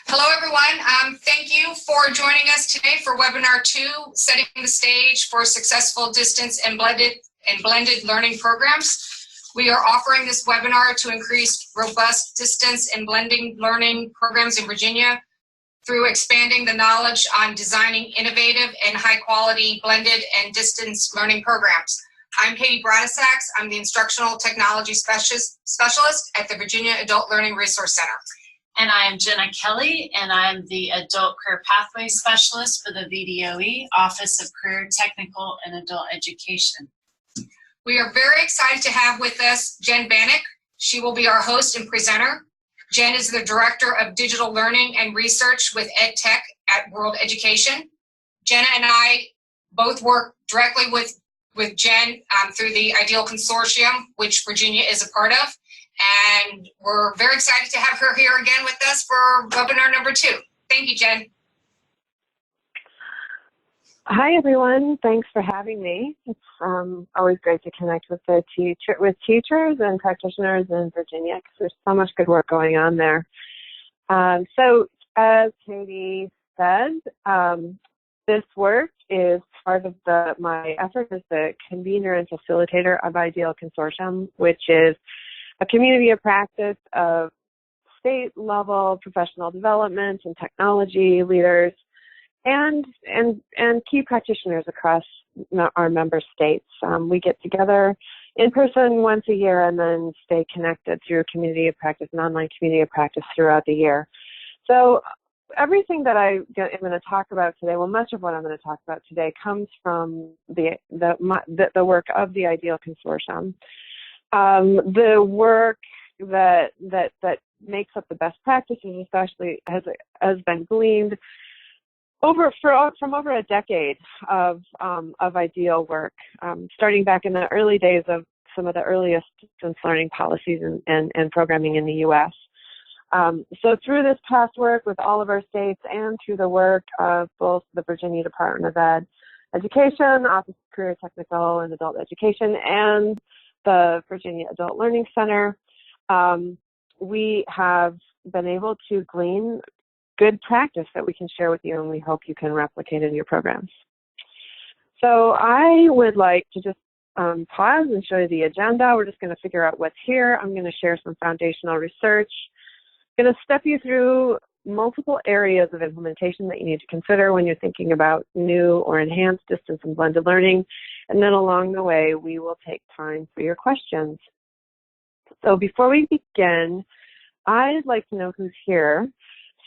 Hello, everyone. Thank you for joining us today for Webinar 2, Setting the Stage for Successful Distance and Blended Learning Programs. We are offering this webinar to increase robust distance and blending learning programs in Virginia through expanding the knowledge on designing innovative and high-quality blended and distance learning programs. I'm Katie Bratasax. I'm the Instructional Technology Specialist at the Virginia Adult Learning Resource Center. And I am Jenna Kelly, and I'm the Adult Career Pathway Specialist for the VDOE, Office of Career, Technical, and Adult Education. We are very excited to have with us Jen Bannock. She will be our host and presenter. Jen is the Director of Digital Learning and Research with EdTech at World Education. Jenna and I both work directly with Jen through the IDEAL Consortium, which Virginia is a part of. And we're very excited to have her here again with us for webinar number 2. Thank you, Jen. Hi, everyone. Thanks for having me. It's always great to connect with teachers and practitioners in Virginia because there's so much good work going on there. So as Katie said, this work is part of my effort as the convener and facilitator of IDEAL Consortium, which is a community of practice of state-level professional development and technology leaders and key practitioners across our member states. We get together in person once a year and then stay connected through community of practice and online community of practice throughout the year. So everything that I am going to talk about today, well, much of what I'm going to talk about today comes from the work of the IDEAL Consortium. The work that makes up the best practices, especially, has been gleaned from over a decade of IDEAL work, starting back in the early days of some of the earliest distance learning policies and programming in the U.S. So through this past work with all of our states and through the work of both the Virginia Department of Education, Office of Career, Technical, and Adult Education, and the Virginia Adult Learning Center, we have been able to glean good practice that we can share with you, and we hope you can replicate in your programs. So I would like to just pause and show you the agenda. We're just going to figure out what's here. I'm going to share some foundational research. I'm going to step you through multiple areas of implementation that you need to consider when you're thinking about new or enhanced distance and blended learning. And then along the way, we will take time for your questions. So before we begin, I'd like to know who's here.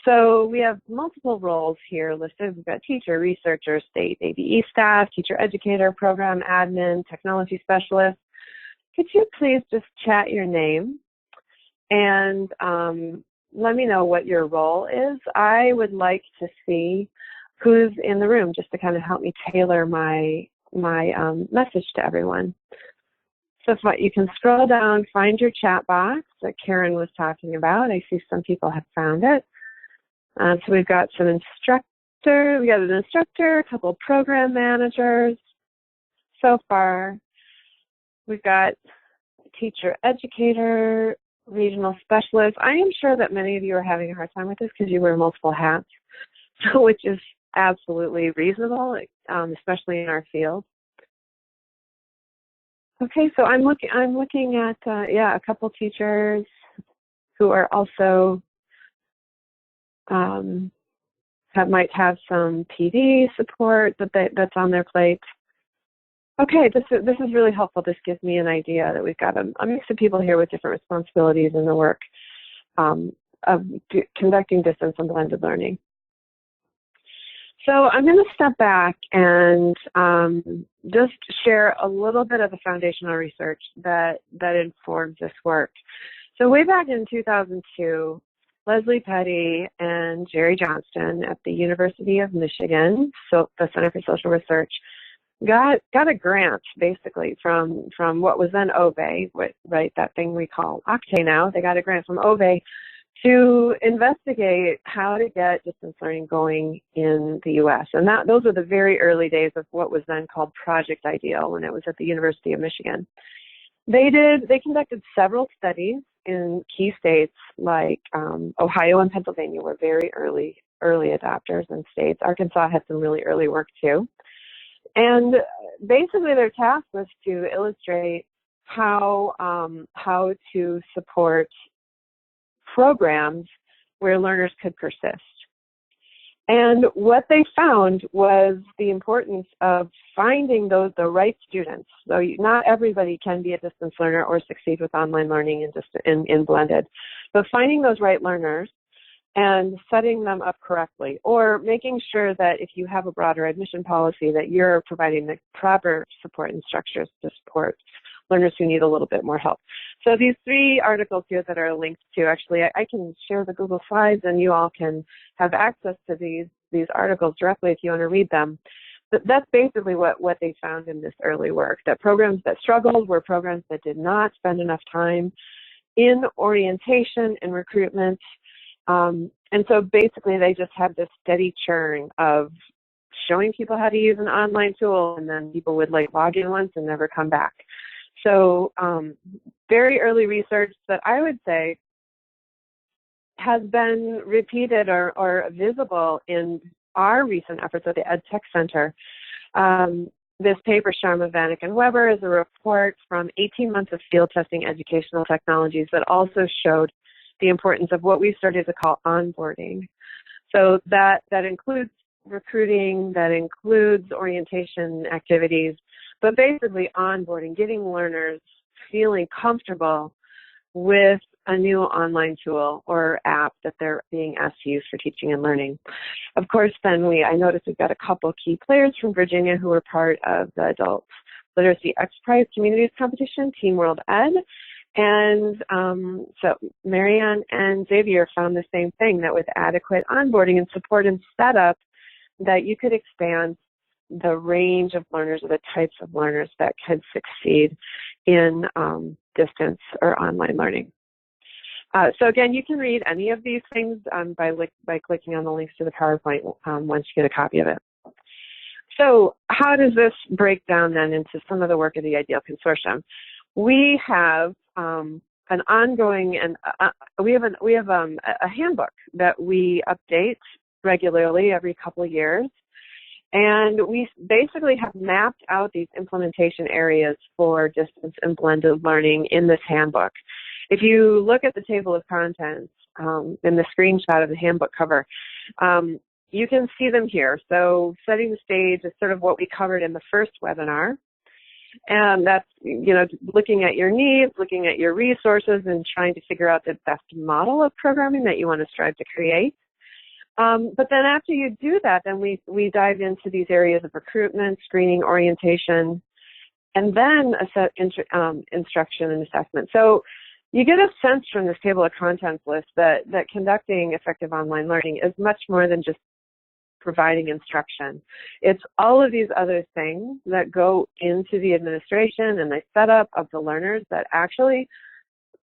So we have multiple roles here listed. We've got teacher, researcher, state ABE staff, teacher educator, program admin, technology specialist. Could you please just chat your name and let me know what your role is? I would like to see who's in the room just to kind of help me tailor my message to everyone. So if you can scroll down, find your chat box that Karen was talking about. I see some people have found it. So we've got we got an instructor, a couple of program managers so far. We've got teacher educator, regional specialist. I am sure that many of you are having a hard time with this because you wear multiple hats, which is absolutely reasonable, especially in our field. Okay, so I'm looking at a couple teachers who are also might have some PD support that's on their plate. Okay, this is really helpful. This gives me an idea that we've got a mix of people here with different responsibilities in the work of conducting distance and blended learning. So I'm going to step back and just share a little bit of the foundational research that informs this work. So way back in 2002, Leslie Petty and Jerry Johnston at the University of Michigan, so the Center for Social Research, got a grant basically from what was then OVE, right? That thing we call Octane now. They got a grant from OVE to investigate how to get distance learning going in the U.S. And those were the very early days of what was then called Project IDEAL when it was at the University of Michigan. They conducted several studies in key states like Ohio and Pennsylvania were very early adopters in states. Arkansas had some really early work too. And basically their task was to illustrate how to support programs where learners could persist. And what they found was the importance of finding the right students. So not everybody can be a distance learner or succeed with online learning in blended, but finding those right learners and setting them up correctly, or making sure that if you have a broader admission policy that you're providing the proper support and structures to support learners who need a little bit more help. So these 3 articles here that are linked to, actually, I can share the Google Slides and you all can have access to these articles directly if you want to read them. But that's basically what they found in this early work, that programs that struggled were programs that did not spend enough time in orientation and recruitment. And so basically they just had this steady churn of showing people how to use an online tool, and then people would like log in once and never come back. So very early research that I would say has been repeated or visible in our recent efforts at the EdTech Center. This paper, Sharma, Vanik, and Weber, is a report from 18 months of field testing educational technologies that also showed the importance of what we started to call onboarding. So that includes recruiting, that includes orientation activities, but basically onboarding, getting learners feeling comfortable with a new online tool or app that they're being asked to use for teaching and learning. Of course, then I noticed we've got a couple key players from Virginia who were part of the Adult Literacy X Prize Communities Competition, Team World Ed. And so Marianne and Xavier found the same thing, that with adequate onboarding and support and setup, that you could expand the range of learners or the types of learners that could succeed in distance or online learning. So again, you can read any of these things by clicking on the links to the PowerPoint once you get a copy of it. So how does this break down then into some of the work of the IDEAL Consortium? We have an ongoing, and we have a handbook that we update regularly every couple of years, and we basically have mapped out these implementation areas for distance and blended learning in this handbook. If you look at the table of contents in the screenshot of the handbook cover, you can see them here. So setting the stage is sort of what we covered in the first webinar. And that's, looking at your needs, looking at your resources, and trying to figure out the best model of programming that you want to strive to create. But then after you do that, then we dive into these areas of recruitment, screening, orientation, and then instruction and assessment. So you get a sense from this table of contents list that conducting effective online learning is much more than just providing instruction. It's all of these other things that go into the administration and the setup of the learners that actually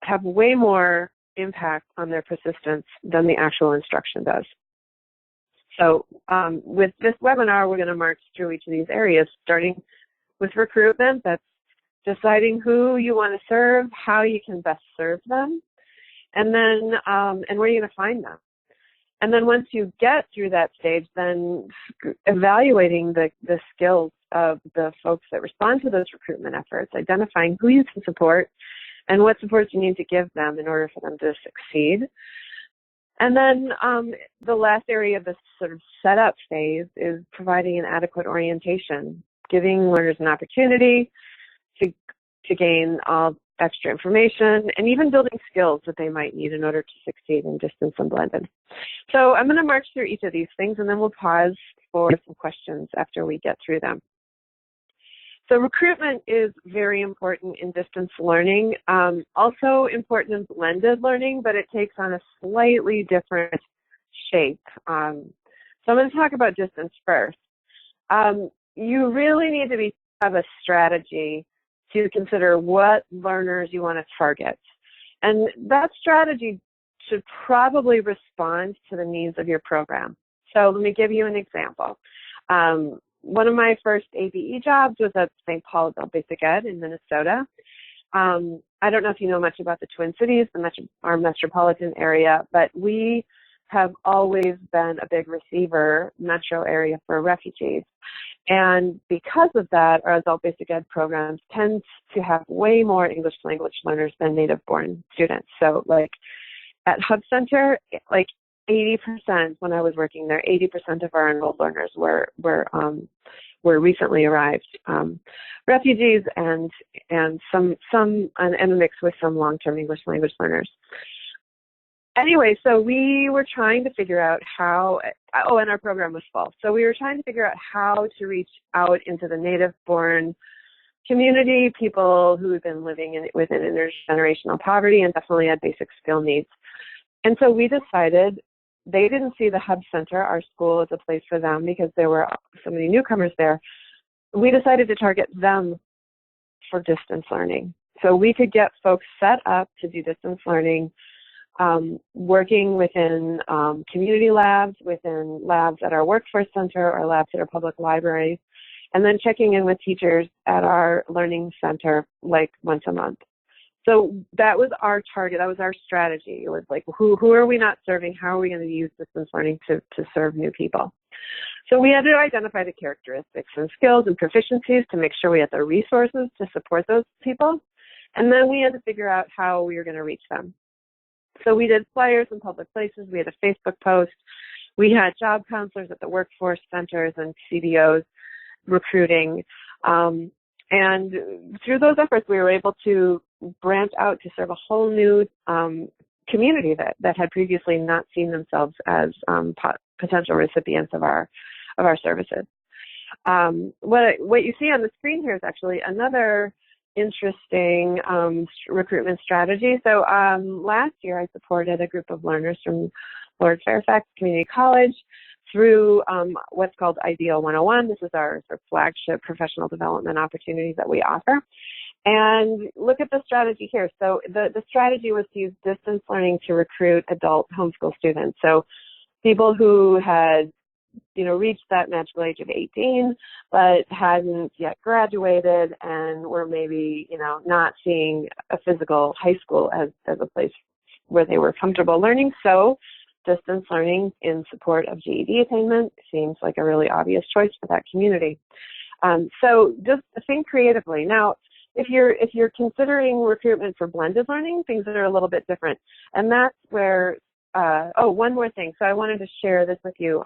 have way more impact on their persistence than the actual instruction does. So with this webinar, we're going to march through each of these areas, starting with recruitment. That's deciding who you want to serve, how you can best serve them, and then and where you're going to find them. And then once you get through that stage, then evaluating the skills of the folks that respond to those recruitment efforts, identifying who you can support and what supports you need to give them in order for them to succeed. And then the last area of this sort of setup phase is providing an adequate orientation, giving learners an opportunity to gain all extra information, and even building skills that they might need in order to succeed in distance and blended. So I'm going to march through each of these things, and then we'll pause for some questions after we get through them. So recruitment is very important in distance learning, also important in blended learning, but it takes on a slightly different shape. So I'm going to talk about distance first. You really need to have a strategy to consider what learners you want to target. And that strategy should probably respond to the needs of your program. So let me give you an example. One of my first ABE jobs was at St. Paul Adult Basic Ed in Minnesota. I don't know if you know much about the Twin Cities, our metropolitan area, but we have always been a big receiver metro area for refugees. And because of that, our adult basic ed programs tend to have way more English language learners than native-born students. So like at Hub Center, like 80%, when I was working there, 80% of our enrolled learners were recently arrived refugees and a mix with some long-term English language learners. Anyway, so we were trying to figure out how, and our program was full. So we were trying to figure out how to reach out into the native-born community, people who have been living within intergenerational poverty and definitely had basic skill needs. And so we decided they didn't see the Hub Center, our school, as a place for them because there were so many newcomers there. We decided to target them for distance learning. So we could get folks set up to do distance learning, working within community labs, within labs at our workforce center or labs at our public libraries, and then checking in with teachers at our learning center like once a month. So that was our target. That was our strategy. It was like, who are we not serving? How are we going to use distance learning to serve new people? So we had to identify the characteristics and skills and proficiencies to make sure we had the resources to support those people. And then we had to figure out how we were going to reach them. So we did flyers in public places. We had a Facebook post. We had job counselors at the workforce centers and CDOs recruiting. And through those efforts, we were able to branch out to serve a whole new community that had previously not seen themselves as potential recipients of our services. What you see on the screen here is actually another interesting recruitment strategy. So last year, I supported a group of learners from Lord Fairfax Community College through what's called Ideal 101. This is our sort of flagship professional development opportunities that we offer. And look at the strategy here. So the strategy was to use distance learning to recruit adult homeschool students. So people who had reached that magical age of 18, but hadn't yet graduated and were maybe, not seeing a physical high school as a place where they were comfortable learning. So distance learning in support of GED attainment seems like a really obvious choice for that community. So just think creatively. Now, if you're considering recruitment for blended learning, things that are a little bit different. And that's where, one more thing. So I wanted to share this with you.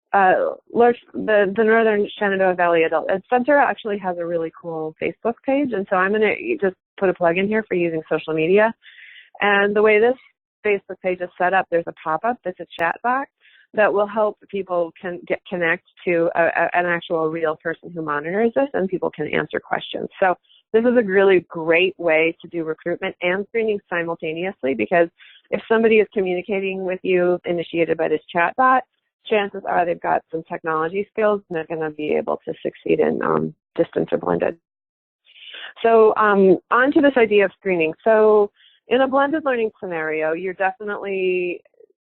The Northern Shenandoah Valley Adult Ed Center actually has a really cool Facebook page. And so I'm going to just put a plug in here for using social media. And the way this Facebook page is set up, there's a pop-up that's a chat box that will help people connect to an actual real person who monitors this, and people can answer questions. So this is a really great way to do recruitment and screening simultaneously, because if somebody is communicating with you initiated by this chat bot, chances are they've got some technology skills and they're going to be able to succeed in distance or blended. So on to this idea of screening. So in a blended learning scenario, you're definitely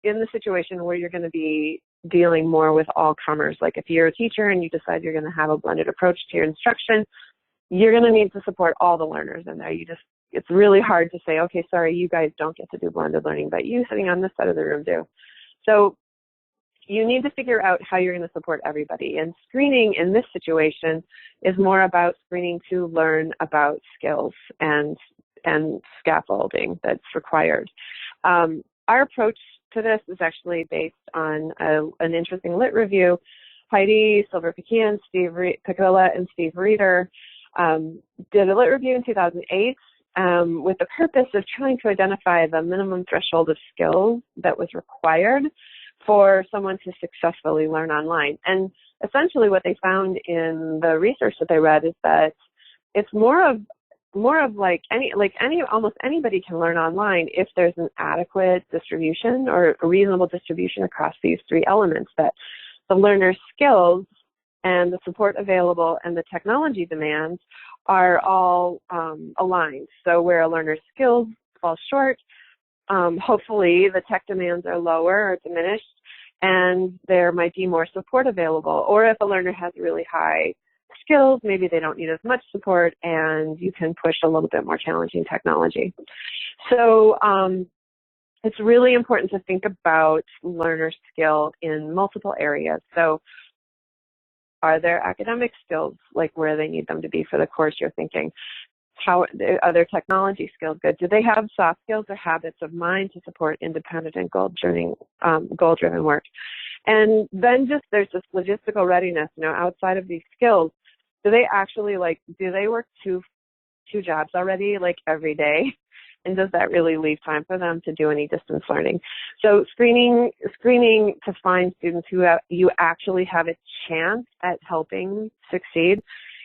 in the situation where you're going to be dealing more with all comers. Like if you're a teacher and you decide you're going to have a blended approach to your instruction, you're going to need to support all the learners in there. It's really hard to say, okay, sorry, you guys don't get to do blended learning, but you sitting on this side of the room do. So you need to figure out how you're going to support everybody. And screening in this situation is more about screening to learn about skills and scaffolding that's required. Our approach to this is actually based on an interesting lit review. Heidi Silver-Pekian, Steve Piccola, and Steve Reeder did a lit review in 2008 with the purpose of trying to identify the minimum threshold of skills that was required for someone to successfully learn online. And essentially what they found in the research that they read is that it's more of almost anybody can learn online if there's an adequate distribution or a reasonable distribution across these three elements, that the learner's skills and the support available and the technology demands are all aligned. So where a learner's skills fall short, hopefully the tech demands are lower or diminished, and there might be more support available. Or if a learner has really high skills, maybe they don't need as much support, and you can push a little bit more challenging technology. So it's really important to think about learner skill in multiple areas. So are there academic skills, like where they need them to be for the course you're thinking? How are their technology skills good? Do they have soft skills or habits of mind to support independent and goal-driven work? And then there's this logistical readiness, outside of these skills. Do they actually do they work two jobs already, every day? And does that really leave time for them to do any distance learning? So screening to find students who you actually have a chance at helping succeed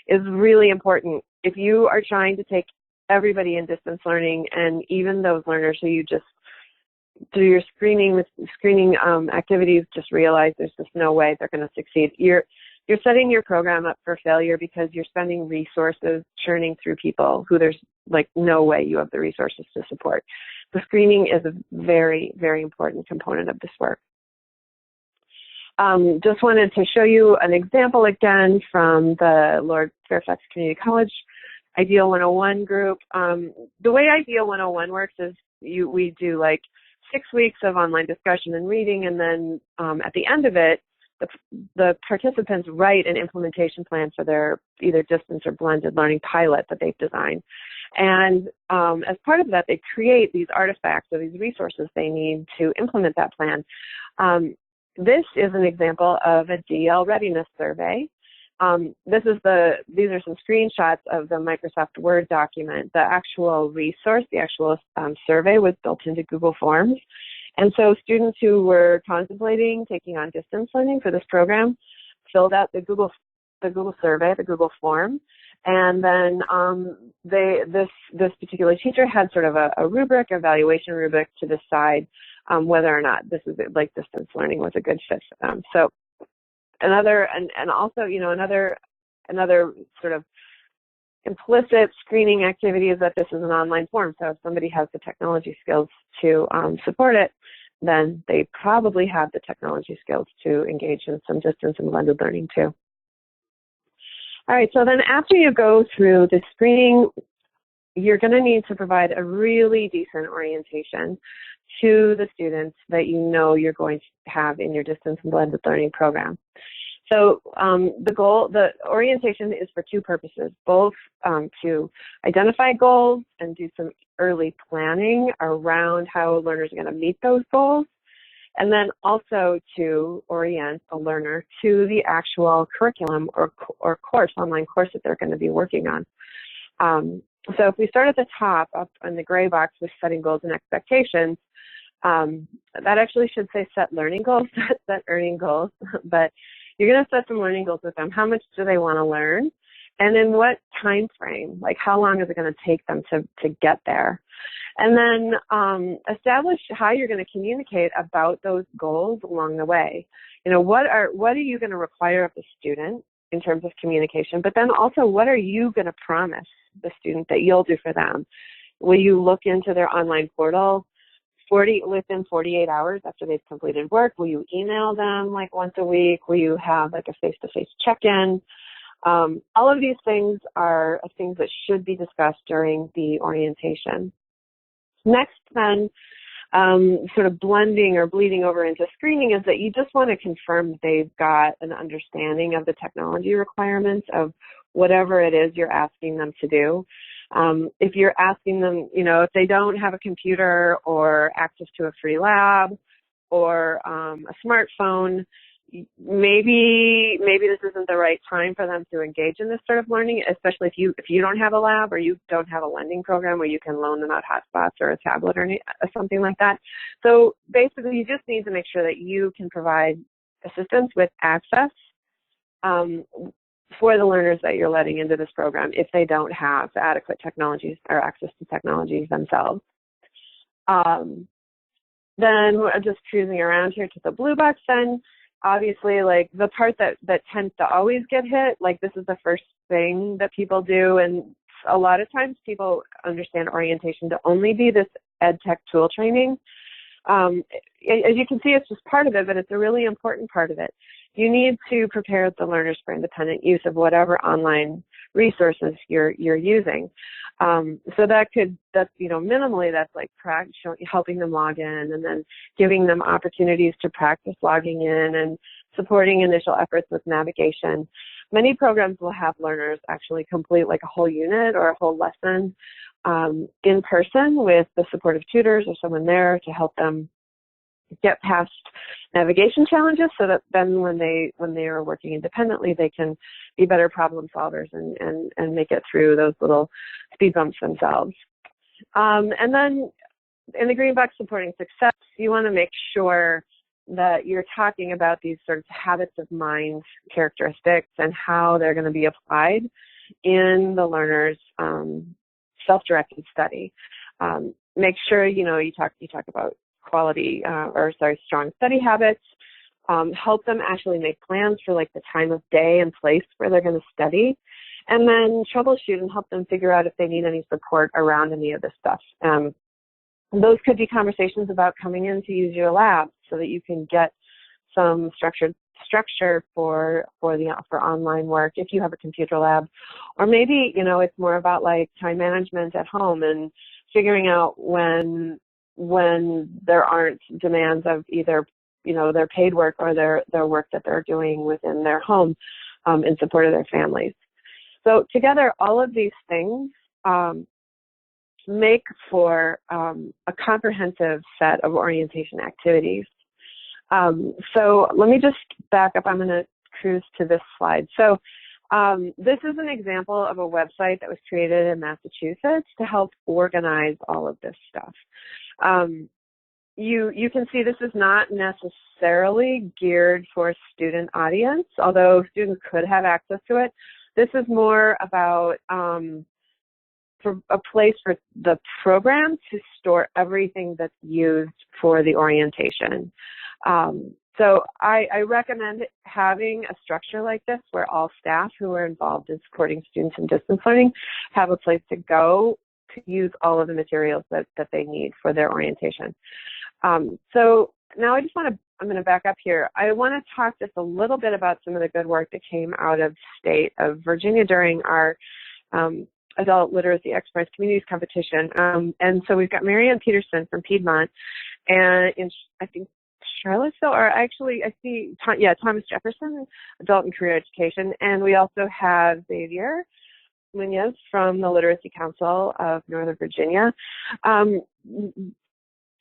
is really important. If you are trying to take everybody in distance learning, and even those learners who you just, through your screening activities, just realize there's just no way they're going to succeed, you're setting your program up for failure, because you're spending resources churning through people who there's no way you have the resources to support. The screening is a very, very important component of this work. Just wanted to show you an example again from the Lord Fairfax Community College Ideal 101 group. The way Ideal 101 works is we do 6 weeks of online discussion and reading, and then at the end of it, the participants write an implementation plan for their either distance or blended learning pilot that they've designed. And as part of that, they create these artifacts or these resources they need to implement that plan. This is an example of a DL Readiness Survey. These are some screenshots of the Microsoft Word document. The actual resource, the actual survey was built into Google Forms. And so students who were contemplating taking on distance learning for this program filled out the Google survey, the Google form. And then this particular teacher had sort of a rubric, evaluation rubric, to decide whether or not distance learning was a good fit for them. So another sort of implicit screening activity is that this is an online form. So if somebody has the technology skills to support it, then they probably have the technology skills to engage in some distance and blended learning too. All right, so then after you go through the screening, you're going to need to provide a really decent orientation to the students that you're going to have in your distance and blended learning program. So the orientation is for two purposes, both to identify goals and do some early planning around how learners are going to meet those goals, and then also to orient a learner to the actual curriculum or course, online course that they're going to be working on. So if we start at the top, up in the gray box with setting goals and expectations, that actually should say set learning goals, not set earning goals, but you're going to set some learning goals with them. How much do they want to learn? And in what time frame? How long is it going to take them to get there? And then establish how you're going to communicate about those goals along the way. What are you going to require of the student in terms of communication? But then also, what are you going to promise the student that you'll do for them? Will you look into their online portal within 48 hours after they've completed work? Will you email them once a week? Will you have a face-to-face check-in? All of these things are things that should be discussed during the orientation. Next, then, sort of blending or bleeding over into screening, is that you just want to confirm that they've got an understanding of the technology requirements of whatever it is you're asking them to do. If you're asking them, if they don't have a computer or access to a free lab or a smartphone, maybe this isn't the right time for them to engage in this sort of learning, especially if you don't have a lab or you don't have a lending program where you can loan them out hotspots or a tablet or something like that. So basically, you just need to make sure that you can provide assistance with access for the learners that you're letting into this program if they don't have adequate technologies or access to technologies themselves. Then we're just cruising around here to the blue box. Then obviously, the part that tends to always get hit, this is the first thing that people do, and a lot of times people understand orientation to only be this ed tech tool training. As you can see, it's just part of it, but it's a really important part of it. You need to prepare the learners for independent use of whatever online resources you're using. So that's minimally, that's like helping them log in, and then giving them opportunities to practice logging in and supporting initial efforts with navigation. Many programs will have learners actually complete like a whole unit or a whole lesson in person with the support of tutors or someone there to help them get past navigation challenges, so that then when they are working independently, they can be better problem solvers and make it through those little speed bumps themselves. And then in the green box supporting success, you want to make sure that you're talking about these sort of habits of mind characteristics and how they're going to be applied in the learner's self-directed study. Make sure you talk about strong study habits. Help them actually make plans for like the time of day and place where they're going to study, and then troubleshoot and help them figure out if they need any support around any of this stuff. Those could be conversations about coming in to use your lab so that you can get some structure for online work if you have a computer lab, or maybe it's more about like time management at home and figuring out when there aren't demands of either their paid work or their work that they're doing within their home in support of their families. So together, all of these things make for a comprehensive set of orientation activities. So let me just back up. I'm going to cruise to this slide. So this is an example of a website that was created in Massachusetts to help organize all of this stuff. You can see this is not necessarily geared for a student audience, although students could have access to it. This is more about for a place for the program to store everything that's used for the orientation. So I recommend having a structure like this where all staff who are involved in supporting students in distance learning have a place to go to use all of the materials that they need for their orientation. So now I'm going to back up here. I want to talk just a little bit about some of the good work that came out of state of Virginia during our Adult Literacy Exercise Communities competition. And so we've got Marianne Peterson from Piedmont, and I think Charlottesville, or actually I see, Thomas Jefferson, Adult and Career Education. And we also have Xavier Munoz from the Literacy Council of Northern Virginia.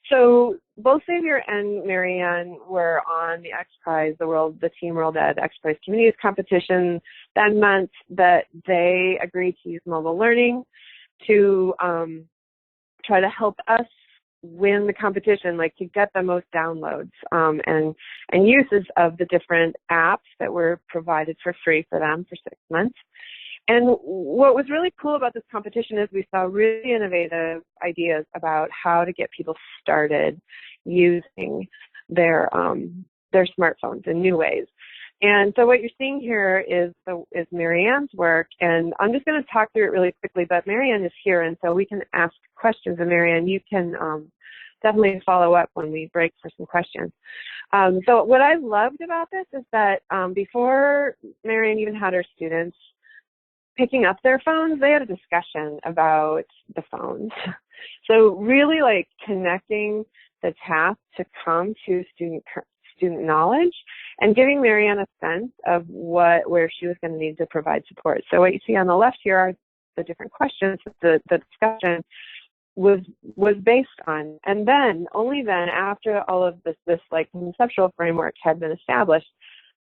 So both Xavier and Marianne were on the X Prize, the Team World Ed X Prize Communities competition. That meant that they agreed to use mobile learning to try to help us win the competition, like to get the most downloads and uses of the different apps that were provided for free for them for 6 months. And what was really cool about this competition is we saw really innovative ideas about how to get people started using their smartphones in new ways. And so what you're seeing here is Marianne's work, and I'm just going to talk through it really quickly, but Marianne is here, and so we can ask questions, and Marianne, you can definitely follow up when we break for some questions. So what I loved about this is that before Marianne even had her students picking up their phones, they had a discussion about the phones. So really like connecting the task to come to student knowledge and giving Marianne a sense of where she was going to need to provide support. So what you see on the left here are the different questions that the discussion was based on. And then, only then, after all of this like conceptual framework had been established,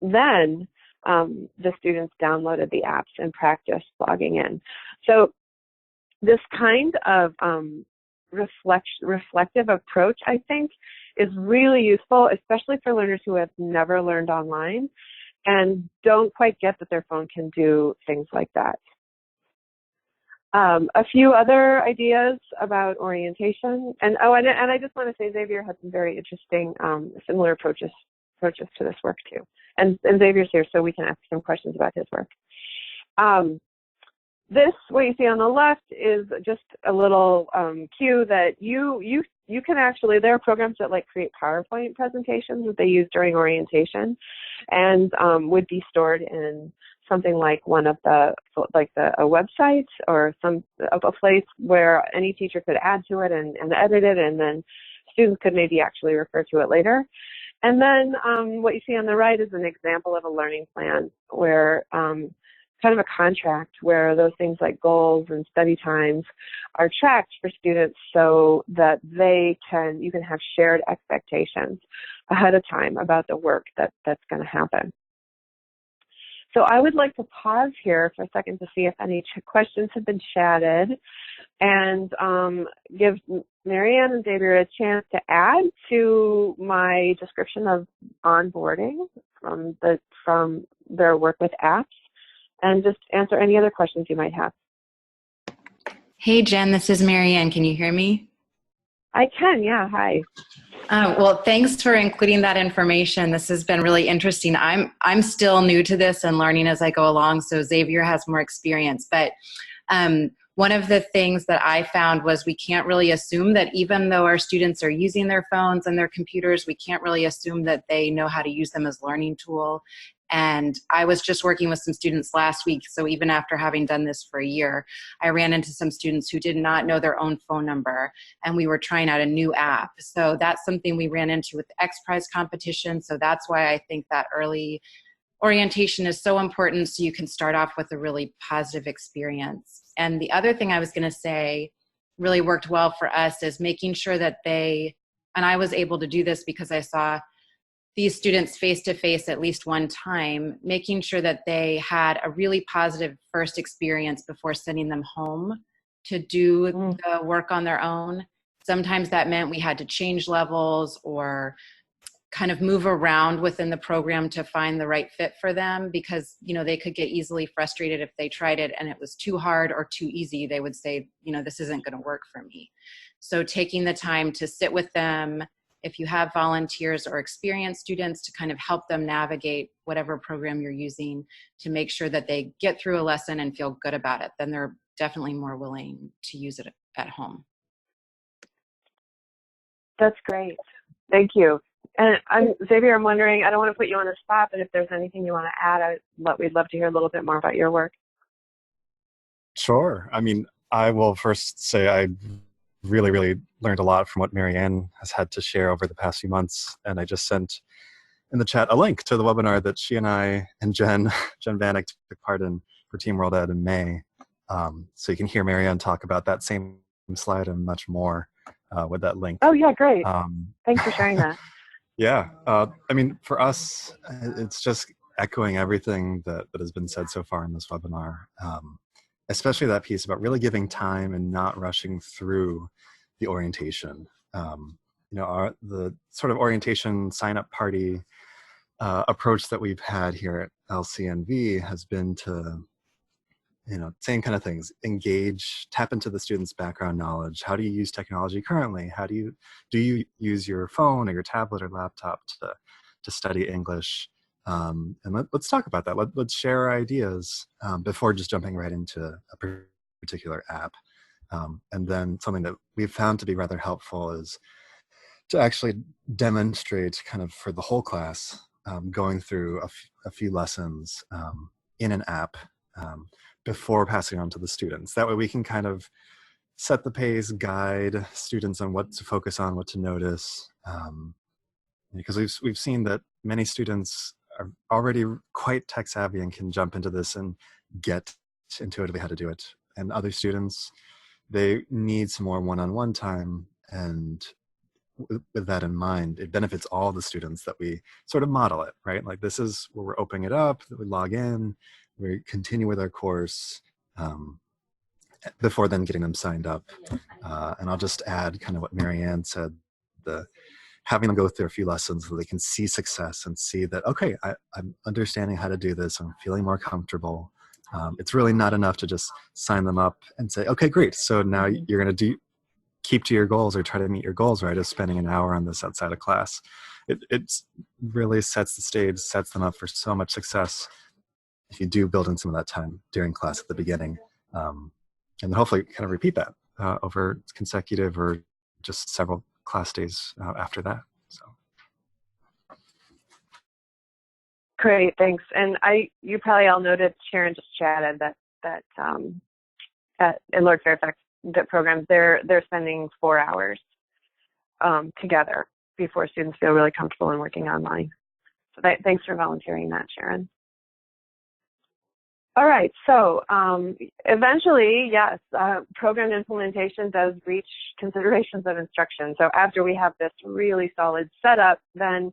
then the students downloaded the apps and practiced logging in. So this kind of reflective approach, I think, is really useful, especially for learners who have never learned online and don't quite get that their phone can do things like that. A few other ideas about orientation, and I just want to say Xavier had some very interesting similar approaches to this work too. And Xavier's here, so we can ask some questions about his work. This, what you see on the left, is just a little cue that you you can actually, there are programs that like create PowerPoint presentations that they use during orientation, and would be stored in something like one of the, a website or a place where any teacher could add to it and edit it, and then students could maybe actually refer to it later. And then what you see on the right is an example of a learning plan where kind of a contract where those things like goals and study times are tracked for students so that you can have shared expectations ahead of time about the work that's going to happen. So I would like to pause here for a second to see if any questions have been chatted, and give Marianne and Xavier a chance to add to my description of onboarding from their work with apps, and just answer any other questions you might have. Hey, Jen, this is Marianne. Can you hear me? I can, yeah. Hi. Well, thanks for including that information. This has been really interesting. I'm still new to this and learning as I go along, so Xavier has more experience. But one of the things that I found was we can't really assume that even though our students are using their phones and their computers, we can't really assume that they know how to use them as learning tool. And I was just working with some students last week, so even after having done this for a year, I ran into some students who did not know their own phone number, and we were trying out a new app. So that's something we ran into with the X Prize competition, so that's why I think that early orientation is so important, so you can start off with a really positive experience. And the other thing I was going to say really worked well for us is making sure that and I was able to do this because I saw these students face-to-face at least one time, making sure that they had a really positive first experience before sending them home to do the work on their own. Sometimes that meant we had to change levels or kind of move around within the program to find the right fit for them, because they could get easily frustrated if they tried it and it was too hard or too easy. They would say, this isn't going to work for me. So taking the time to sit with them, if you have volunteers or experienced students, to kind of help them navigate whatever program you're using to make sure that they get through a lesson and feel good about it, then they're definitely more willing to use it at home. That's great. Thank you. And Xavier, I'm wondering, I don't want to put you on the spot, but if there's anything you want to add, we'd love to hear a little bit more about your work. Sure. I mean, I will first say I really, really learned a lot from what Marianne has had to share over the past few months. And I just sent in the chat a link to the webinar that she and I and Jen Vanek took part in for Team World Ed in May. So you can hear Marianne talk about that same slide and much more with that link. Oh, yeah, great. Thanks for sharing that. Yeah. I mean, for us, it's just echoing everything that has been said so far in this webinar. Especially that piece about really giving time and not rushing through the orientation. The sort of orientation sign-up party approach that we've had here at LCNV has been to, same kind of things, engage, tap into the student's background knowledge. How do you use technology currently? Do you use your phone or your tablet or laptop to study English? And let's talk about that. Let's share our ideas before just jumping right into a particular app. And then something that we've found to be rather helpful is to actually demonstrate kind of for the whole class, going through a few lessons in an app before passing on to the students. That way we can kind of set the pace, guide students on what to focus on, what to notice. Because we've seen that many students are already quite tech savvy and can jump into this and get intuitively how to do it. And other students, they need some more one-on-one time. And with that in mind, it benefits all the students that we sort of model it, right? Like this is where we're opening it up, that we log in, we continue with our course before then getting them signed up. And I'll just add kind of what Marianne said, having them go through a few lessons so they can see success and see that, okay, I'm understanding how to do this. I'm feeling more comfortable. It's really not enough to just sign them up and say, okay, great. So now you're going to keep to your goals or try to meet your goals, right? Of spending an hour on this outside of class. It really sets the stage, sets them up for so much success if you do build in some of that time during class at the beginning. And then hopefully kind of repeat that over consecutive or just several class days after that. So. Great, thanks. And you probably all noted Sharon just chatted that in Lord Fairfax, the programs they're spending 4 hours together before students feel really comfortable in working online. So thanks for volunteering that, Sharon. All right, so eventually, yes, program implementation does reach considerations of instruction. So after we have this really solid setup, then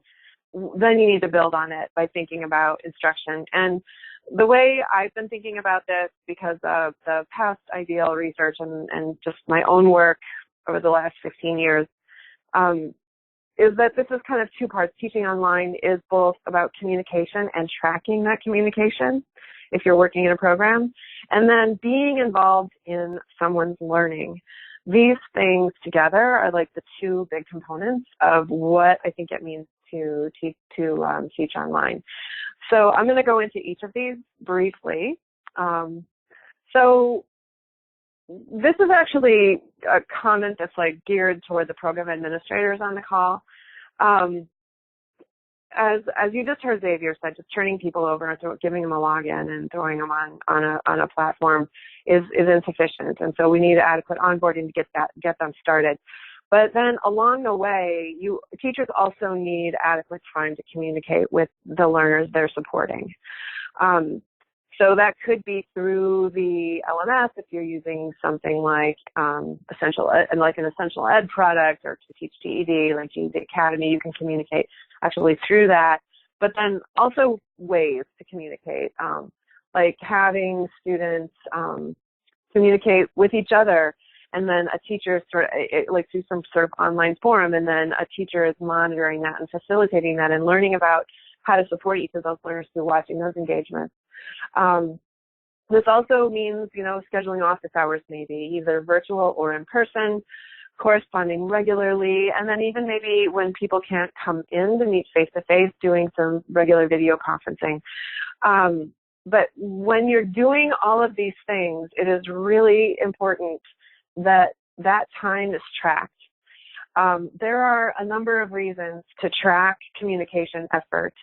you need to build on it by thinking about instruction. And the way I've been thinking about this, because of the past ideal research and just my own work over the last 15 years, is that this is kind of two parts. Teaching online is both about communication and tracking that communication if you're working in a program, and then being involved in someone's learning. These things together are like the two big components of what I think it means to teach online. So I'm going to go into each of these briefly. So this is actually a comment that's like geared toward the program administrators on the call. As you just heard Xavier said, just turning people over and giving them a login and throwing them on a platform is insufficient, and so we need adequate onboarding to get them started. But then along the way, teachers also need adequate time to communicate with the learners they're supporting. So that could be through the LMS if you're using something like an essential ed product, or to teach GED like GED Academy. You can communicate actually through that. But then also ways to communicate, like having students communicate with each other, and then a teacher like through some sort of online forum, and then a teacher is monitoring that and facilitating that and learning about how to support each of those learners through watching those engagements. This also means, scheduling office hours, maybe either virtual or in person, corresponding regularly, and then even maybe when people can't come in to meet face-to-face, doing some regular video conferencing. But when you're doing all of these things, it is really important that time is tracked. There are a number of reasons to track communication effort.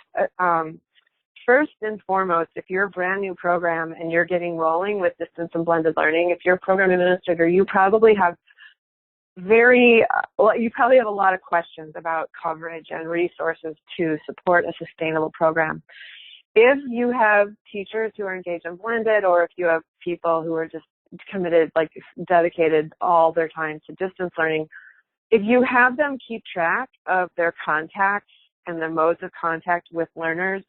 First and foremost, if you're a brand new program and you're getting rolling with distance and blended learning, if you're a program administrator, you probably have a lot of questions about coverage and resources to support a sustainable program. If you have teachers who are engaged in blended, or if you have people who are just committed, like dedicated all their time to distance learning, if you have them keep track of their contacts and the modes of contact with learners,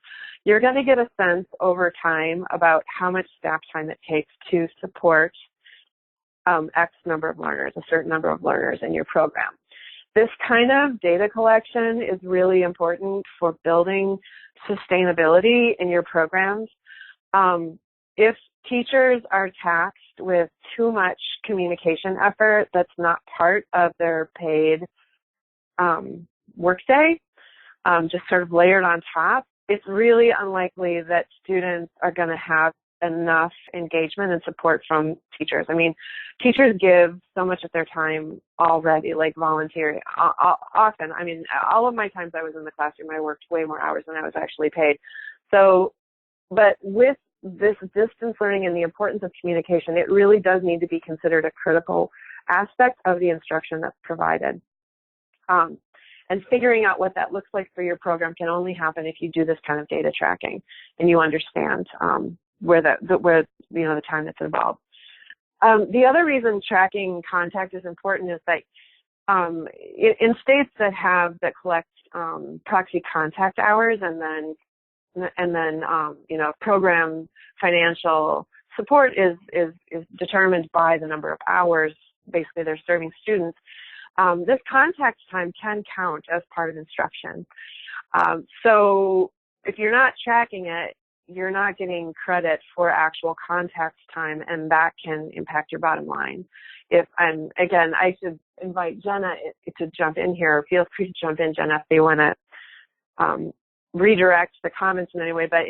you're going to get a sense over time about how much staff time it takes to support X number of learners, a certain number of learners in your program. This kind of data collection is really important for building sustainability in your programs. If teachers are taxed with too much communication effort that's not part of their paid workday, just sort of layered on top, it's really unlikely that students are going to have enough engagement and support from teachers. I mean, teachers give so much of their time already, like volunteering. Often, I mean, all of my times I was in the classroom, I worked way more hours than I was actually paid. So, but with this distance learning and the importance of communication, it really does need to be considered a critical aspect of the instruction that's provided. And figuring out what that looks like for your program can only happen if you do this kind of data tracking and you understand where the time that's involved. The other reason tracking contact is important is that in states that collect proxy contact hours and then program financial support is determined by the number of hours basically they're serving students. This contact time can count as part of instruction. So if you're not tracking it, you're not getting credit for actual contact time, and that can impact your bottom line. And again, I should invite Jenna to jump in here. Feel free to jump in, Jenna, if they want to redirect the comments in any way, but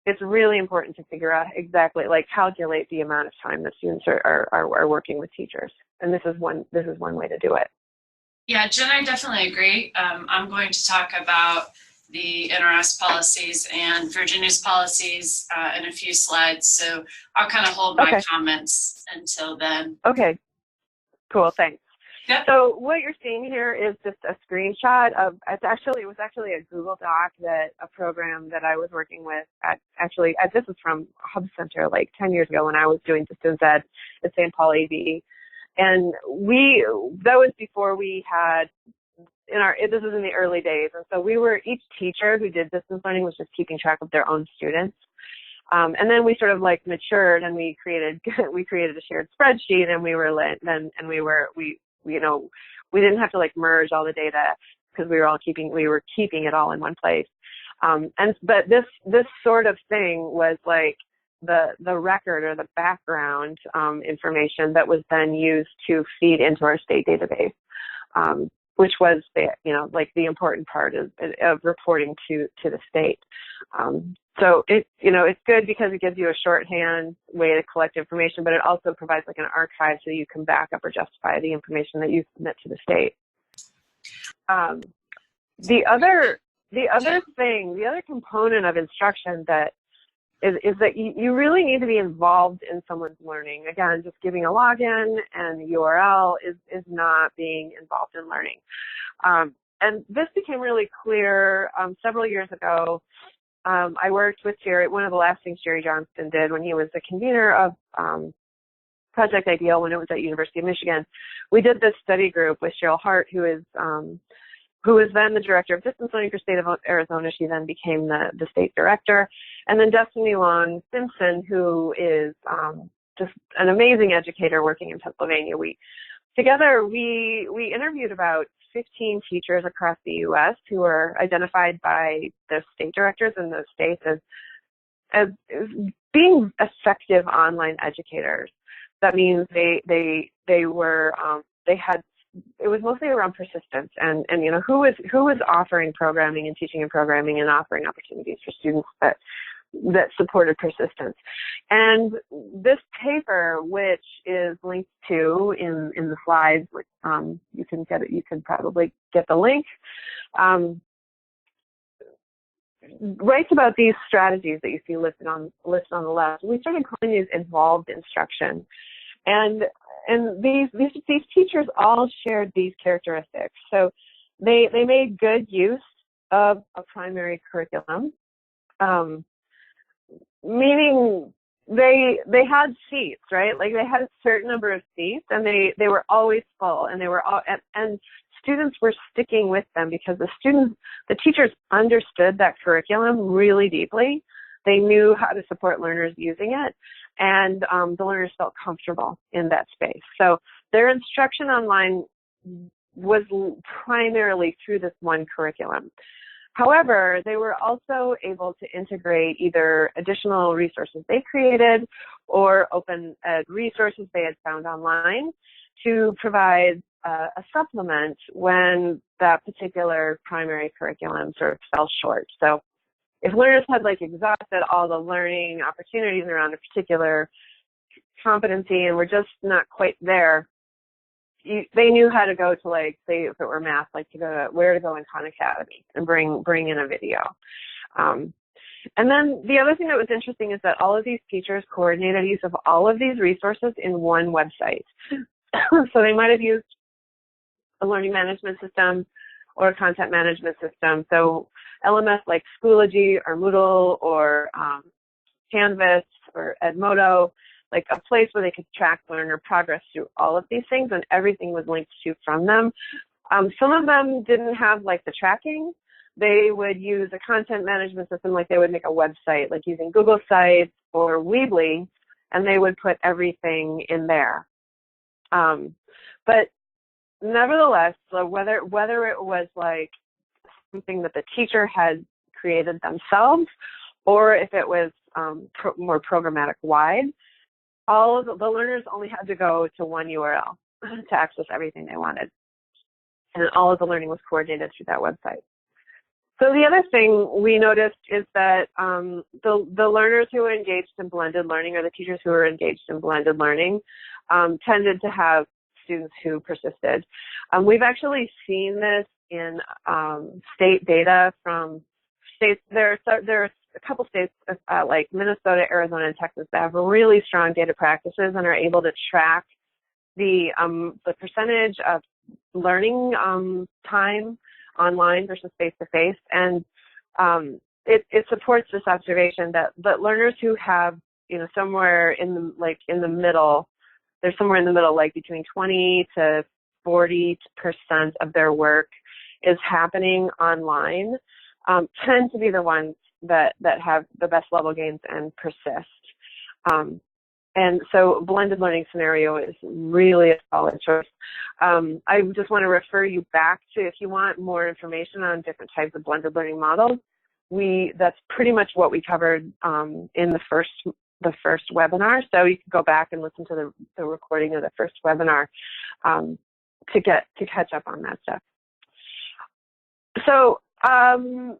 it's really important to figure out exactly, calculate the amount of time that students are working with teachers. And this is one way to do it. Yeah, Jen, I definitely agree. I'm going to talk about the NRS policies and Virginia's policies in a few slides, so I'll kind of hold my comments until then. Okay, cool, thanks. Yep. So what you're seeing here is just a screenshot of, it was actually a Google Doc that a program that I was working with this is from Hub Center like 10 years ago when I was doing distance ed at St. Paul AV. And that was before we had, this was in the early days. And so each teacher who did distance learning was just keeping track of their own students. And then we sort of like matured and we created a shared spreadsheet, and we didn't have to like merge all the data because we were keeping it all in one place. But this sort of thing was like the record or the background information that was then used to feed into our state database, which was the important part of reporting to the state. So it's good because it gives you a shorthand way to collect information, but it also provides like an archive so you can back up or justify the information that you submit to the state. The other component of instruction that is that you really need to be involved in someone's learning. Again, just giving a login and URL is not being involved in learning. And this became really clear several years ago. I worked with Jerry. One of the last things Jerry Johnston did when he was the convener of Project Ideal when it was at University of Michigan, we did this study group with Cheryl Hart, who was then the director of distance learning for state of Arizona. She then became the state director. And then Destiny Long Simpson, who is just an amazing educator working in Pennsylvania. Together we interviewed about 15 teachers across the U.S. who were identified by the state directors in those states as being effective online educators. That means it was mostly around persistence and who was offering programming and teaching and programming and offering opportunities for students that supported persistence. And this paper, which is linked to in the slides, which you can probably get the link, writes about these strategies that you see listed on the left. We started calling these involved instruction. And these teachers all shared these characteristics. So they made good use of a primary curriculum, meaning they had seats, right? Like they had a certain number of seats, and they were always full, and and students were sticking with them because the teachers understood that curriculum really deeply. They knew how to support learners using it, and the learners felt comfortable in that space. So their instruction online was primarily through this one curriculum. However, they were also able to integrate either additional resources they created or open ed resources they had found online to provide a supplement when that particular primary curriculum sort of fell short. So if learners had like exhausted all the learning opportunities around a particular competency and were just not quite there, they knew how to go to, like, say if it were math, like where to go in Khan Academy and bring in a video. And then the other thing that was interesting is that all of these teachers coordinated use of all of these resources in one website. So they might have used a learning management system or a content management system. So LMS like Schoology or Moodle or Canvas or Edmodo, like a place where they could track learner progress through all of these things, and everything was linked to from them. Some of them didn't have like the tracking. They would use a content management system, like they would make a website, like using Google Sites or Weebly, and they would put everything in there. But nevertheless, so whether it was like something that the teacher had created themselves, or if it was more programmatic wide, all of the learners only had to go to one URL to access everything they wanted. And all of the learning was coordinated through that website. So the other thing we noticed is that the learners who were engaged in blended learning, or the teachers who were engaged in blended learning, tended to have students who persisted. We've actually seen this in state data from states. There are a couple states like Minnesota, Arizona, and Texas that have really strong data practices and are able to track the percentage of learning time online versus face-to-face, and it supports this observation that learners who have, somewhere in the middle, they're somewhere in the middle, like between 20 to 40% of their work is happening online, tend to be the ones that have the best level gains and persist. And so blended learning scenario is really a solid choice. I just want to refer you back to, if you want more information on different types of blended learning models, that's pretty much what we covered in the first webinar. So you can go back and listen to the recording of the first webinar to catch up on that stuff. So also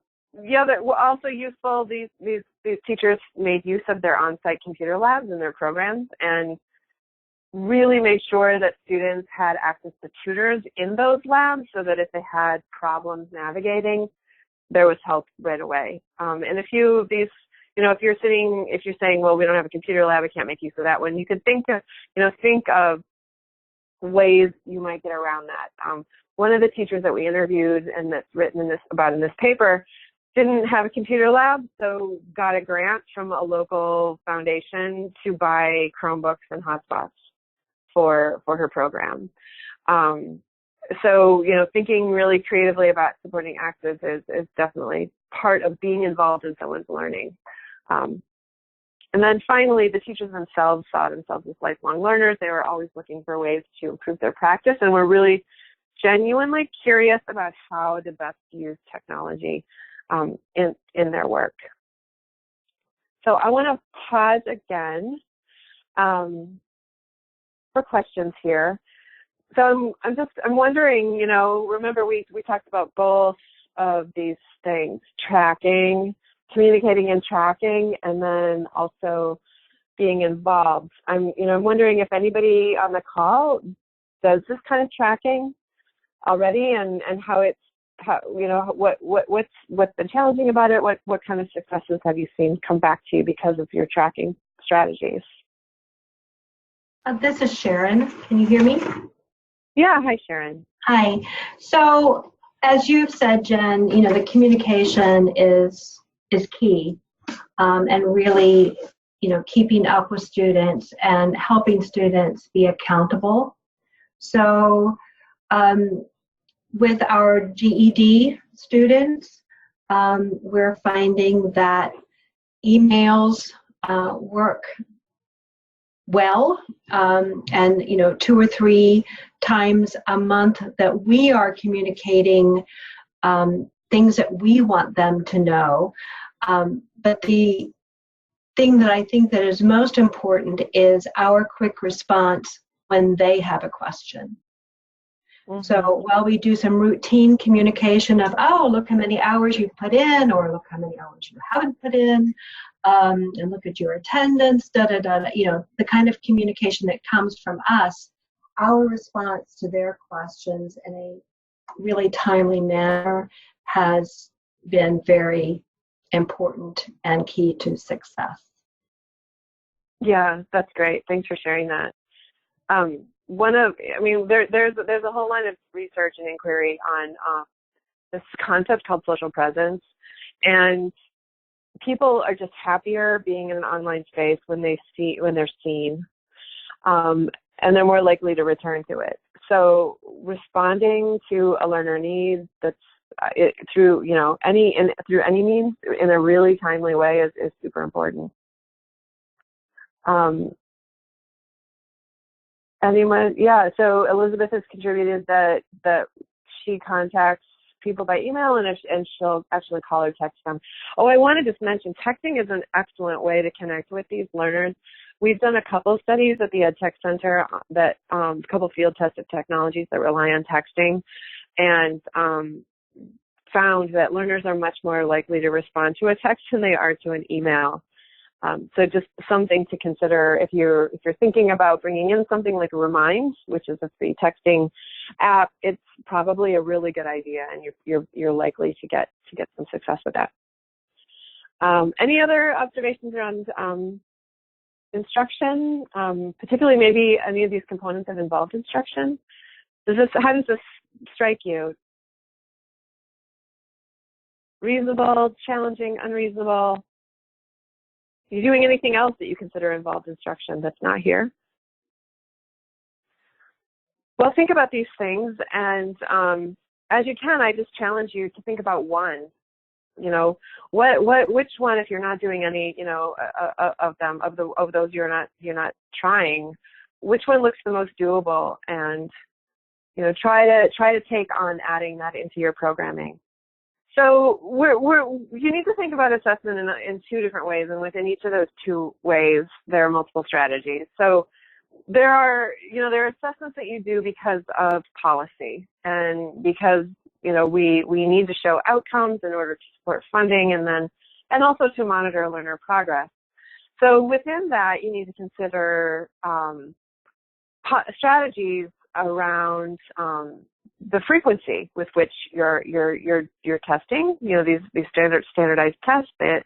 useful, these teachers made use of their on-site computer labs in their programs and really made sure that students had access to tutors in those labs so that if they had problems navigating, there was help right away. And a few of these, if you're saying, well, we don't have a computer lab, I can't make use of that one, you could think of ways you might get around that. One of the teachers that we interviewed and that's written in this paper didn't have a computer lab, so got a grant from a local foundation to buy Chromebooks and hotspots for her program. So, thinking really creatively about supporting access is definitely part of being involved in someone's learning. And then finally, the teachers themselves saw themselves as lifelong learners. They were always looking for ways to improve their practice and were really genuinely curious about how to best use technology in their work. So I want to pause again for questions here. So I'm wondering, remember we talked about both of these things, communicating and tracking, and then also being involved. I'm wondering if anybody on the call does this kind of tracking already, and what's been challenging about it? What kind of successes have you seen come back to you because of your tracking strategies? This is Sharon. Can you hear me? Yeah. Hi, Sharon. Hi. So as you've said, Jen, the communication is key, and really, keeping up with students and helping students be accountable. So with our GED students, we're finding that emails work well, and 2 or 3 times a month that we are communicating things that we want them to know. But the thing that I think that is most important is our quick response when they have a question. Mm-hmm. So while we do some routine communication of, oh, look how many hours you've put in, or look how many hours you haven't put in, and look at your attendance, the kind of communication that comes from us, our response to their questions in a really timely manner has been very important and key to success. Yeah, that's great. Thanks for sharing that. There's a whole line of research and inquiry on this concept called social presence, and people are just happier being in an online space when they're seen, and they're more likely to return to it. So responding to a learner need that's through any means in a really timely way is super important. Anyone? Yeah. So Elizabeth has contributed that she contacts people by email and she'll actually call or text them. Oh, I want to just mention texting is an excellent way to connect with these learners. We've done a couple studies at the EdTech Center that a couple field tested technologies that rely on texting, and found that learners are much more likely to respond to a text than they are to an email. So just something to consider if you're thinking about bringing in something like Remind, which is a free texting app. It's probably a really good idea, and you're likely to get some success with that. Any other observations around instruction, particularly maybe any of these components that involved instruction? How does this strike you? Reasonable, challenging, unreasonable? Are you doing anything else that you consider involved instruction that's not here? Well, think about these things, and as you can, I just challenge you to think about one. You know, which one, if you're not doing any, you know, of those you're not trying, which one looks the most doable, and you know, try to take on adding that into your programming. So you need to think about assessment in two different ways, and within each of those two ways, there are multiple strategies. So there are assessments that you do because of policy and because, you know, we need to show outcomes in order to support funding and also to monitor learner progress. So within that, you need to consider strategies around the frequency with which you're testing, you know, these standardized tests, the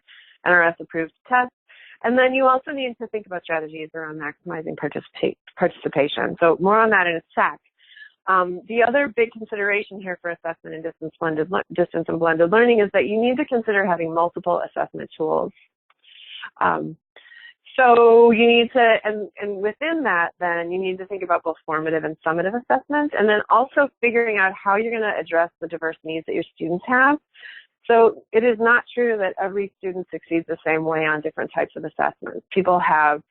NRS approved tests. And then you also need to think about strategies around maximizing participation. So more on that in a sec. The other big consideration here for assessment in distance and blended learning is that you need to consider having multiple assessment tools. So you need to, and within that, then you need to think about both formative and summative assessments, and then also figuring out how you're going to address the diverse needs that your students have. So it is not true that every student succeeds the same way on different types of assessments. People have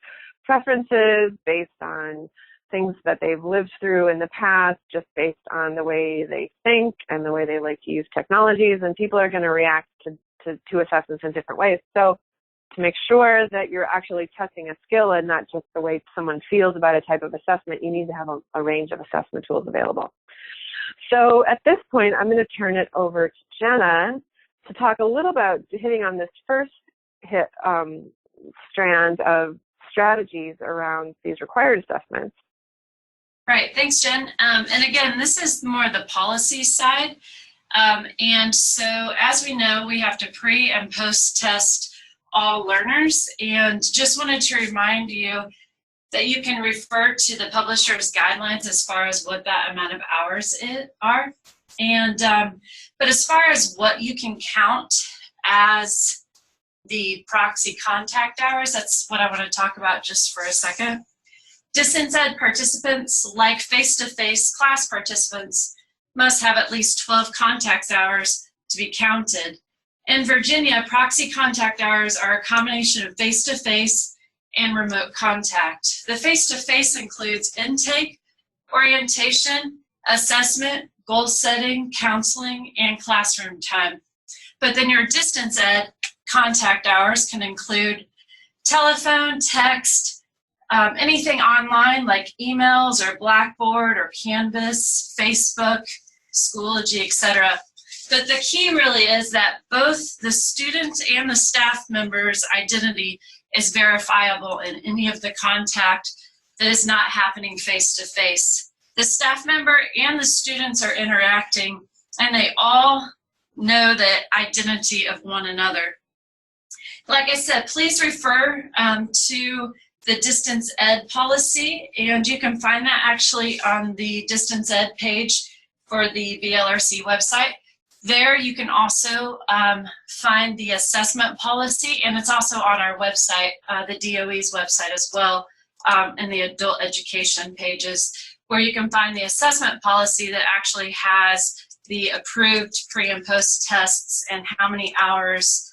preferences based on things that they've lived through in the past, just based on the way they think and the way they like to use technologies, and people are going to react to assessments in different ways. So to make sure that you're actually testing a skill and not just the way someone feels about a type of assessment, you need to have a range of assessment tools available. So at this point, I'm going to turn it over to Jenna to talk a little about hitting on this first strand of strategies around these required assessments. Right, thanks, Jen. And again, this is more the policy side. And so as we know, we have to pre and post test all learners, and just wanted to remind you that you can refer to the publisher's guidelines as far as what that amount of hours are. And but as far as what you can count as the proxy contact hours, that's what I want to talk about just for a second. Distance ed participants, like face-to-face class participants, must have at least 12 contact hours to be counted. In Virginia, proxy contact hours are a combination of face-to-face and remote contact. The face-to-face includes intake, orientation, assessment, goal setting, counseling, and classroom time. But then your distance ed contact hours can include telephone, text, anything online like emails or Blackboard or Canvas, Facebook, Schoology, etc. But the key really is that both the student and the staff member's identity is verifiable in any of the contact that is not happening face-to-face. The staff member and the students are interacting, and they all know the identity of one another. Like I said, please refer to the distance ed policy, and you can find that actually on the distance ed page for the VLRC website. There you can also find the assessment policy, and it's also on our website, the DOE's website as well, in the adult education pages, where you can find the assessment policy that actually has the approved pre and post tests and how many hours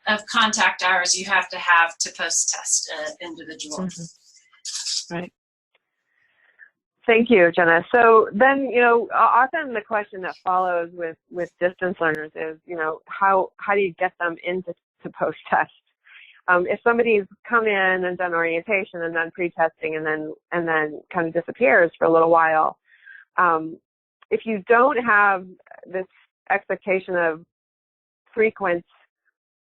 of contact hours you have to post test an individual. Mm-hmm. Right. Thank you, Jenna. So then, you know, often the question that follows with distance learners is, you know, how do you get them into post test? If somebody's come in and done orientation and then pre-testing and then kind of disappears for a little while, if you don't have this expectation of frequent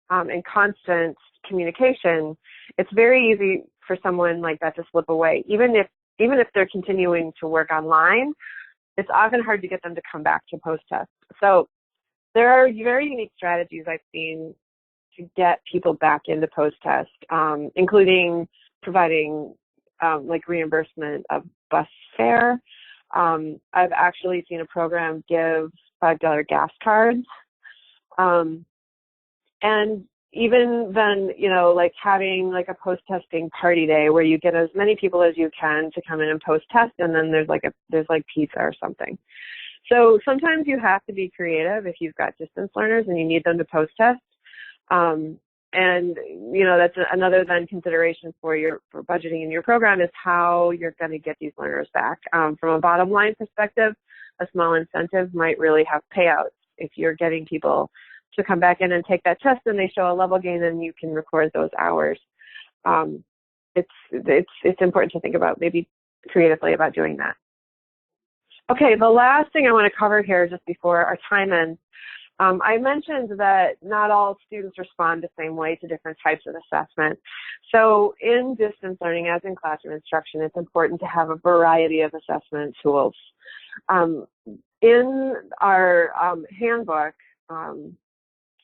and constant communication, it's very easy for someone like that to slip away. Even if they're continuing to work online, it's often hard to get them to come back to post-test. So there are very unique strategies I've seen to get people back into post-test, including providing like reimbursement of bus fare. I've actually seen a program give $5 gas cards. And even then, like having like a post-testing party day where you get as many people as you can to come in and post-test, and then there's like pizza or something. So sometimes you have to be creative if you've got distance learners and you need them to post-test. And that's another then consideration for budgeting in your program is how you're going to get these learners back. From a bottom line perspective, a small incentive might really have payouts. If you're getting people to come back in and take that test and they show a level gain, then you can record those hours. It's important to think about maybe creatively about doing that. Okay, the last thing I want to cover here just before our time ends, I mentioned that not all students respond the same way to different types of assessment. So in distance learning, as in classroom instruction, it's important to have a variety of assessment tools. In our handbook,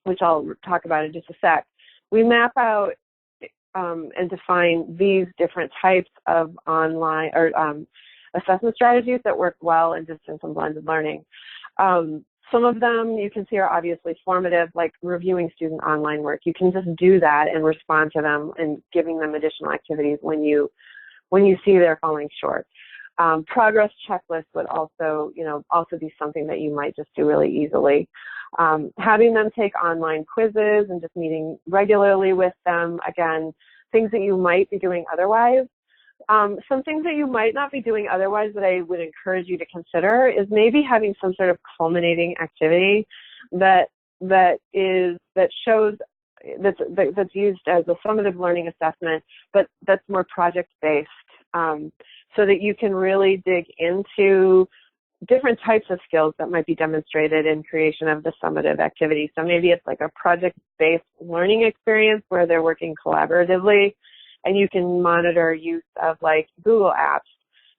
which I'll talk about in just a sec, we map out and define these different types of online or assessment strategies that work well in distance and blended learning. Some of them you can see are obviously formative, like reviewing student online work. You can just do that and respond to them and giving them additional activities when you see they're falling short. Progress checklists would also be something that you might just do really easily. Having them take online quizzes and just meeting regularly with them, again, things that you might be doing otherwise. Some things that you might not be doing otherwise that I would encourage you to consider is maybe having some sort of culminating activity that's used as a summative learning assessment, but that's more project-based, so that you can really dig into different types of skills that might be demonstrated in creation of the summative activity. So maybe it's like a project-based learning experience where they're working collaboratively, and you can monitor use of like Google Apps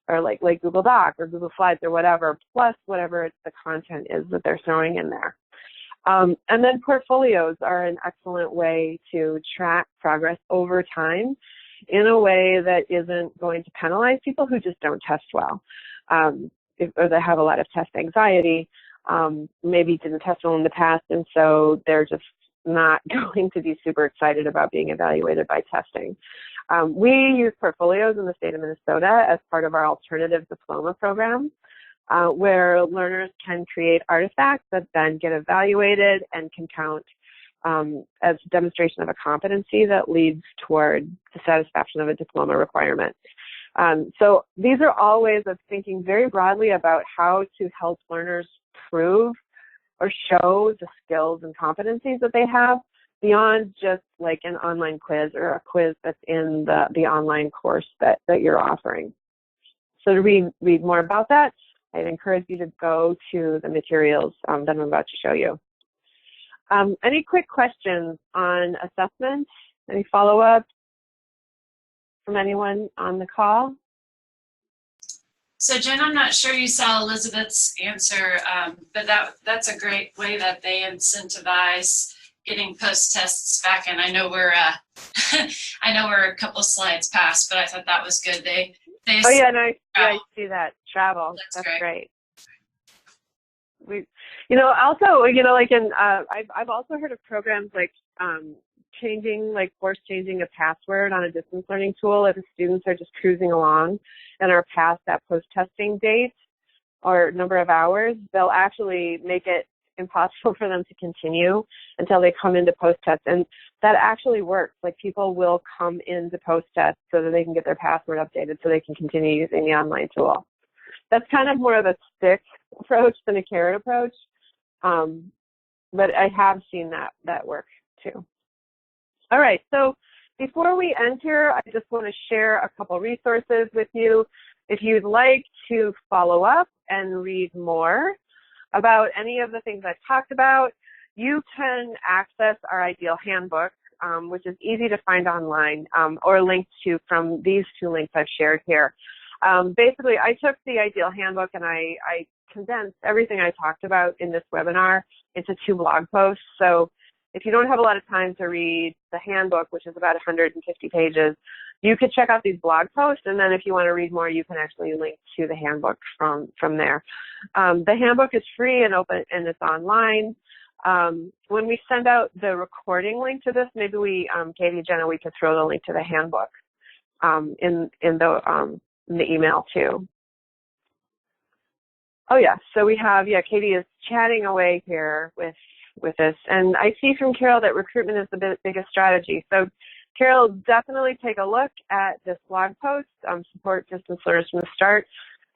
or like Google Doc or Google Slides or whatever, plus whatever the content is that they're throwing in there. And then portfolios are an excellent way to track progress over time in a way that isn't going to penalize people who just don't test well, or they have a lot of test anxiety, maybe didn't test well in the past, and so they're just not going to be super excited about being evaluated by testing. We use portfolios in the state of Minnesota as part of our alternative diploma program, where learners can create artifacts that then get evaluated and can count as demonstration of a competency that leads toward the satisfaction of a diploma requirement. So these are all ways of thinking very broadly about how to help learners prove or show the skills and competencies that they have beyond just like an online quiz or a quiz that's in the online course that you're offering. So to read more about that, I'd encourage you to go to the materials that I'm about to show you. Any quick questions on assessment? Any follow-up from anyone on the call? So Jen, I'm not sure you saw Elizabeth's answer, but that's a great way that they incentivize getting post-tests back in. I know we're a couple slides past, but I thought that was good. They oh yeah, no, I see that travel. That's great. Also, like I've also heard of programs like force changing a password on a distance learning tool if the students are just cruising along and are past that post-testing date or number of hours. They'll actually make it impossible for them to continue until they come into post-test, and that actually works. Like people will come into post-test so that they can get their password updated so they can continue using the online tool. That's kind of more of a stick approach than a carrot approach, but I have seen that work too. All right, so before we end here, I just want to share a couple resources with you. If you'd like to follow up and read more about any of the things I've talked about, you can access our Ideal Handbook, which is easy to find online, or linked to from these 2 links I've shared here. Basically, I took the Ideal Handbook and I condensed everything I talked about in this webinar into 2 blog posts. So if you don't have a lot of time to read the handbook, which is about 150 pages, you could check out these blog posts, and then if you want to read more, you can actually link to the handbook from there. The handbook is free and open, and it's online. When we send out the recording link to this, maybe we, Katie, Jenna, we could throw the link to the handbook in the email too. Oh yeah, so we have, Katie is chatting away here with this, and I see from Carol that recruitment is the biggest strategy. So Carol, definitely take a look at this blog post, support distance learners from the start.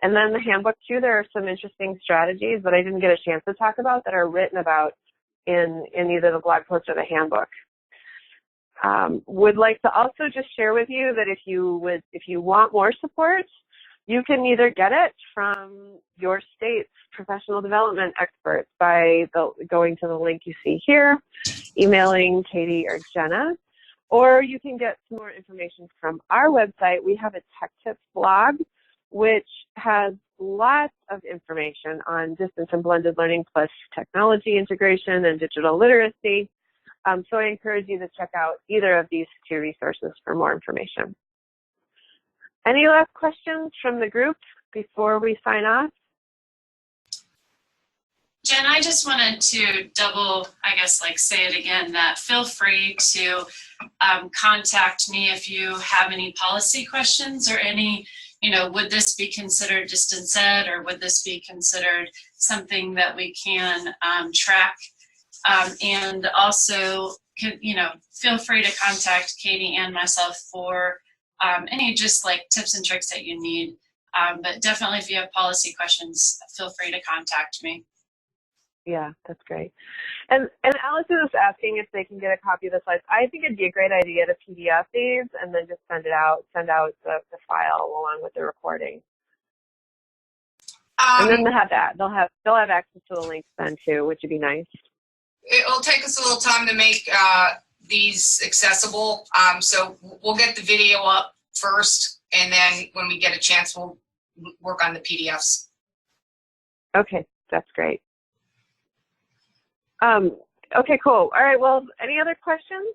And then the handbook too, there are some interesting strategies that I didn't get a chance to talk about that are written about in either the blog post or the handbook. Would like to also just share with you that if you want more support, you can either get it from your state's professional development experts by going to the link you see here, emailing Katie or Jenna, or you can get some more information from our website. We have a Tech Tips blog, which has lots of information on distance and blended learning plus technology integration and digital literacy. So I encourage you to check out either of these 2 resources for more information. Any last questions from the group before we sign off? Jen, I just wanted to say it again, that feel free to contact me if you have any policy questions or any, would this be considered distance ed, or would this be considered something that we can track? And also, feel free to contact Katie and myself for any just like tips and tricks that you need. But definitely if you have policy questions, feel free to contact me. Yeah, that's great. And Allison is asking if they can get a copy of the slides. I think it'd be a great idea to PDF these and then just send out the file along with the recording. And then they'll have that. They'll have access to the links then too, which would be nice. It'll take us a little time to make these accessible. So we'll get the video up first, and then when we get a chance, we'll work on the PDFs. Okay, that's great. Okay, cool. All right, well, any other questions?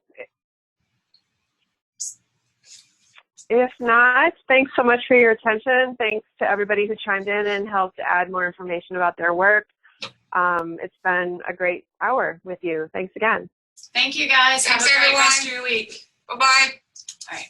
If not, thanks so much for your attention. Thanks to everybody who chimed in and helped add more information about their work. It's been a great hour with you. Thanks again. Thanks, you guys. Thanks, Have a great everyone. rest of your week. Bye-bye. All right.